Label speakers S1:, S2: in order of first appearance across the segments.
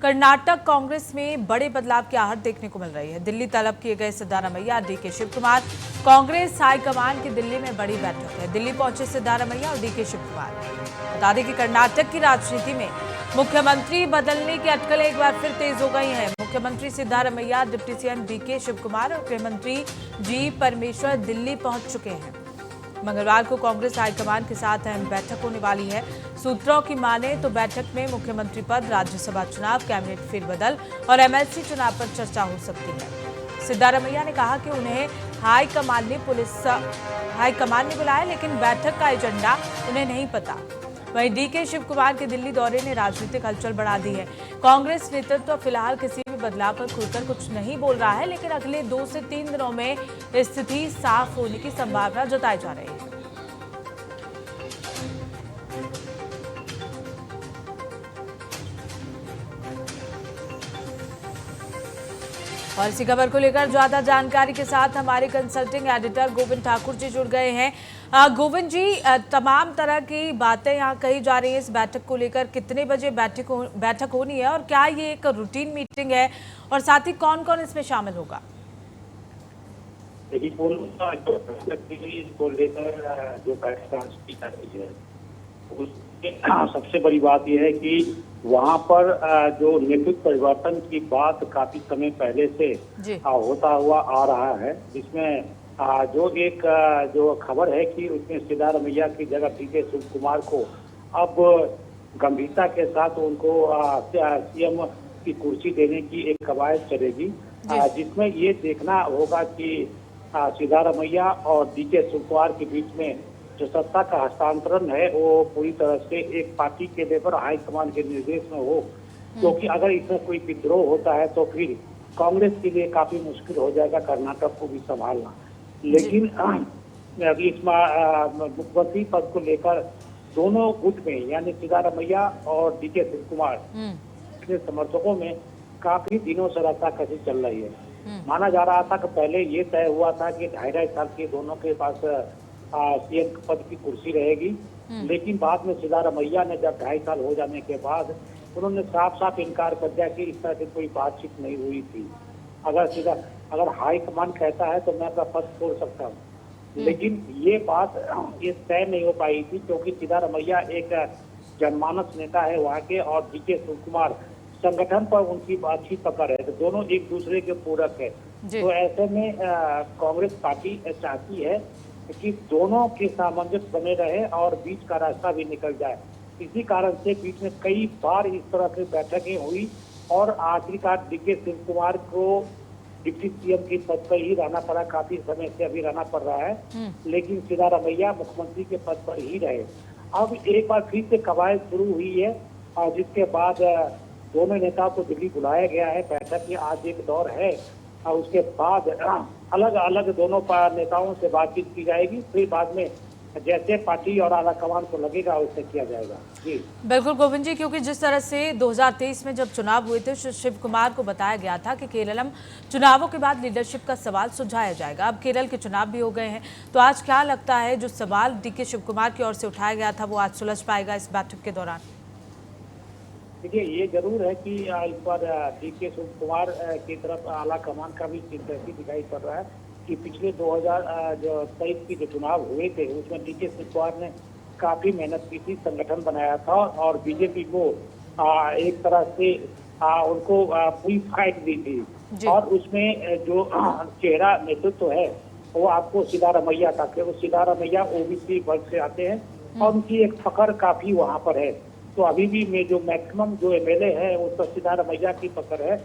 S1: कर्नाटक कांग्रेस में बड़े बदलाव की आहट देखने को मिल रही है। दिल्ली तलब किए गए सिद्धारमैया, डीके शिवकुमार। कांग्रेस हाईकमान की दिल्ली में बड़ी बैठक है। दिल्ली पहुंचे सिद्धारमैया और डीके शिवकुमार। बता दें कि कर्नाटक की राजनीति में मुख्यमंत्री बदलने की अटकलें एक बार फिर तेज हो गई हैं। मुख्यमंत्री सिद्धारमैया, डिप्टी सीएम डीके शिवकुमार और गृहमंत्री जी परमेश्वर दिल्ली पहुंच चुके हैं। मंगलवार को कांग्रेस हाईकमान के साथ अहम बैठक होने वाली है। सूत्रों की माने तो बैठक में मुख्यमंत्री पद, राज्यसभा चुनाव, कैबिनेट फेरबदल और एमएलसी चुनाव पर चर्चा हो सकती है। सिद्धारमैया ने कहा कि उन्हें हाईकमान ने बुलाया, लेकिन बैठक का एजेंडा उन्हें नहीं पता। वहीं डीके शिवकुमार के दिल्ली दौरे ने राजनीतिक हलचल बढ़ा दी है। कांग्रेस नेतृत्व फिलहाल किसी भी बदलाव पर खुलकर कुछ नहीं बोल रहा है, लेकिन अगले 2 से 3 दिनों में स्थिति साफ होने की संभावना जताई जा रही है। और इसी खबर को लेकर ज्यादा जानकारी के साथ हमारे कंसल्टिंग एडिटर गोविंद ठाकुर जी जुड़ गए हैं। गोविंद जी, तमाम तरह की बातें यहाँ कही जा रही है इस बैठक को लेकर। कितने बजे बैठक होनी है और क्या ये एक रूटीन मीटिंग है, और साथ ही कौन कौन इसमें शामिल होगा?
S2: देखिए, इसको लेकर जो बैठक की जा रही है उसमें सबसे बड़ी बात यह है कि वहां पर जो नेतृत्व परिवर्तन की बात काफी समय पहले से होता हुआ आ रहा है, जिसमें जो खबर है कि उसमें सिद्धारमैया की जगह डीके शिवकुमार को अब गंभीरता के साथ उनको सीएम की कुर्सी देने की एक कवायद चलेगी, जिसमें ये देखना होगा कि सिद्धारमैया और डीके शिवकुमार के बीच में जो सत्ता का हस्तांतरण है वो पूरी तरह से एक पार्टी के लेवल हाईकमान के निर्देश में हो, क्योंकि अगर इसमें कोई विद्रोह होता है तो फिर कांग्रेस के लिए काफी मुश्किल हो जाएगा कर्नाटक को भी संभालना। लेकिन इस मुख्यमंत्री पद को लेकर दोनों गुट में यानी सिद्धारमैया और डीके शिवकुमार के समर्थकों में काफी दिनों से रस्साकसी चल रही है। माना जा रहा था कि पहले ये तय हुआ था कि 2.5 साल के दोनों के पास सीएम पद की कुर्सी रहेगी, लेकिन बाद में सिद्धारमैया ने जब 2.5 साल हो जाने के बाद उन्होंने साफ साफ इनकार कर दिया कि इस तरह से कोई बातचीत नहीं हुई थी। अगर हाईकमान कहता है तो मैं अपना पद छोड़ सकता हूँ, लेकिन ये बात ये तय नहीं हो पाई थी, क्योंकि सिद्धारमैया एक जनमानस नेता है वहाँ के और डीके शिवकुमार संगठन पर उनकी अच्छी पकड़ है, तो दोनों एक दूसरे के पूरक है। तो ऐसे में कांग्रेस पार्टी चाहती है कि दोनों के सामंजस्य बने रहे और बीच का रास्ता भी निकल जाए। इसी कारण से बीच में कई बार इस तरह की बैठकें हुई और आखिरकार डीके शिवकुमार को डिप्टी सीएम की पद पर ही रहना पड़ा। काफी समय से अभी रहना पड़ रहा है, लेकिन सिद्धारमैया मुख्यमंत्री के पद पर ही रहे। अब एक बार फिर से कवायद शुरू हुई है और जिसके बाद दोनों नेताओं को दिल्ली बुलाया गया है। बैठक की आज एक दौर है और उसके बाद अलग अलग दोनों नेताओं से बातचीत की जाएगी, फिर बाद में जैसे पार्टी और आला कमान को लगेगा उससे किया जाएगा। जी
S1: बिल्कुल गोविंद जी, क्योंकि जिस तरह से 2023 में जब चुनाव हुए थे, शिव कुमार को बताया गया था कि केरलम चुनावों के बाद लीडरशिप का सवाल सुलझाया जाएगा। अब केरल के चुनाव भी हो गए हैं, तो आज क्या लगता है जो सवाल डीके शिव कुमार की ओर से उठाया गया था वो आज सुलझ पाएगा इस बैठक के दौरान?
S2: देखिए, ये जरूर है कि इस पर डीके शिवकुमार की तरफ आला कमान का भी चिंतन दिखाई पड़ रहा है कि पिछले 2023 की जो चुनाव हुए थे उसमें डीके शिवकुमार ने काफी मेहनत की थी, संगठन बनाया था और बीजेपी को एक तरह से उनको पूरी फाइट दी थी, और उसमें जो चेहरा नेतृत्व है वो आपको सिद्धारमैया का, क्योंकि सिद्धारमैया ओबीसी वर्ग से आते हैं और उनकी एक पकड़ काफी वहाँ पर है। तो अभी भी में जो मैक्सिमम जो एमएलए है उस पर सिद्धारमैया की पकड़ है,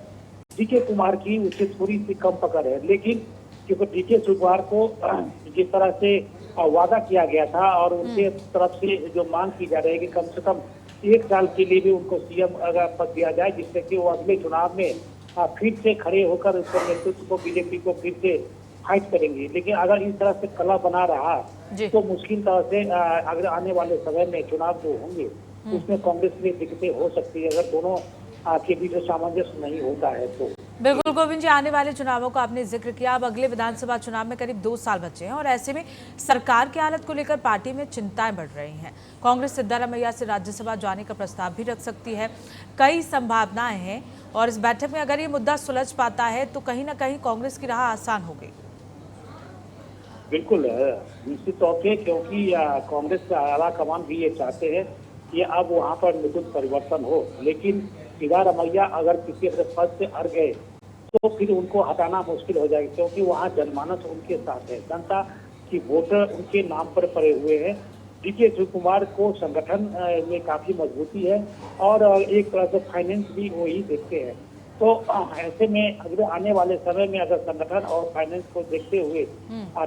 S2: डीके कुमार की उससे थोड़ी सी कम पकड़ है। लेकिन क्योंकि डीके शिवकुमार को जिस तरह से वादा किया गया था और उनके तरफ से जो मांग की जा रही है कि कम से कम 1 साल के लिए भी उनको सीएम अगर पद दिया जाए, जिससे कि वो अगले चुनाव में फिर से खड़े होकर उसके नेतृत्व को, बीजेपी को फिर से फाइट करेंगे। लेकिन अगर इस तरह से कला बना रहा तो मुश्किल तरह से अगर आने वाले समय में चुनाव जो होंगे उसमें कांग्रेस में दिक्कतें हो सकती है, अगर दोनों के बीच सामंजस्य नहीं होता है तो।
S1: बिल्कुल गोविंद जी, आने वाले चुनावों का आपने जिक्र किया। अब अगले विधानसभा चुनाव में करीब 2 साल बचे हैं और ऐसे में सरकार की हालत को लेकर पार्टी में चिंताएं बढ़ रही हैं। कांग्रेस सिद्धारमैया से राज्यसभा जाने का प्रस्ताव भी रख सकती है। कई संभावनाएं हैं और इस बैठक में अगर ये मुद्दा सुलझ पाता है तो कहीं ना कहीं कांग्रेस की राह आसान होगी।
S2: बिल्कुल निश्चित तौर पे, क्योंकि कांग्रेस का आला कमान भी ये चाहते हैं कि अब वहाँ पर निकुंज परिवर्तन हो, लेकिन सिद्धारमैया अगर किसी अपने पद से अड़ गए तो फिर उनको हटाना मुश्किल हो जाएगा, क्योंकि वहाँ जनमानस उनके साथ है, जनता की वोटर उनके नाम पर पड़े हुए हैं। डीके शिव कुमार को संगठन में काफी मजबूती है और एक तरह से फाइनेंस भी वही देखते हैं। तो ऐसे में अगर आने वाले समय में अगर संगठन और फाइनेंस को देखते हुए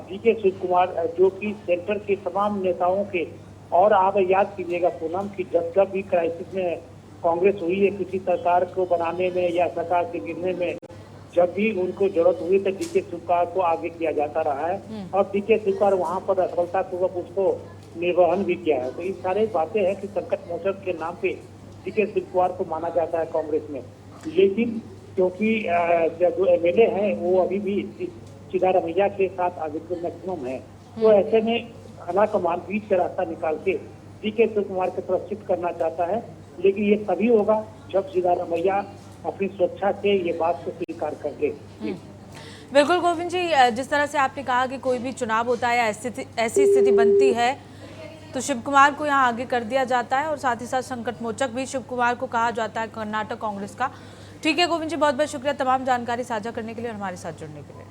S2: डीके शिव कुमार जो कि सेंटर के तमाम नेताओं के, और आप याद कीजिएगा पूनम की जब भी क्राइसिस में कांग्रेस हुई है किसी सरकार को बनाने में या सरकार के गिरने में, जब भी उनको जरूरत हुई तो डीके शिव कुमार को आगे किया जाता रहा है और डीके शिव कुमार वहाँ पर सफलतापूर्वक उसको निर्वहन भी किया है। तो ये सारी बातें हैं कि संकट मोचन के नाम पे डीके शिव कुमार को माना जाता है कांग्रेस में, लेकिन क्योंकि जो एमएलए हैं वो अभी भी सिद्धारमैया के साथ आदित्य मैक्सिमम है, तो ऐसे में आला कमान बीच का रास्ता निकाल के डीके शिव कुमार को सुरक्षित करना चाहता है, लेकिन ये तभी होगा जब सिद्धारमैया अपनी सुरक्षा से ये बात को स्वीकार कर ले।
S1: बिल्कुल गोविंद जी, जिस तरह से आपने कहा कि कोई भी चुनाव होता है ऐसी स्थिति बनती है तो शिव कुमार को यहाँ आगे कर दिया जाता है और साथ ही साथ संकट मोचक भी शिव कुमार को कहा जाता है कर्नाटक कांग्रेस का। ठीक है गोविंद जी, बहुत बहुत शुक्रिया तमाम जानकारी साझा करने के लिए और हमारे साथ जुड़ने के लिए।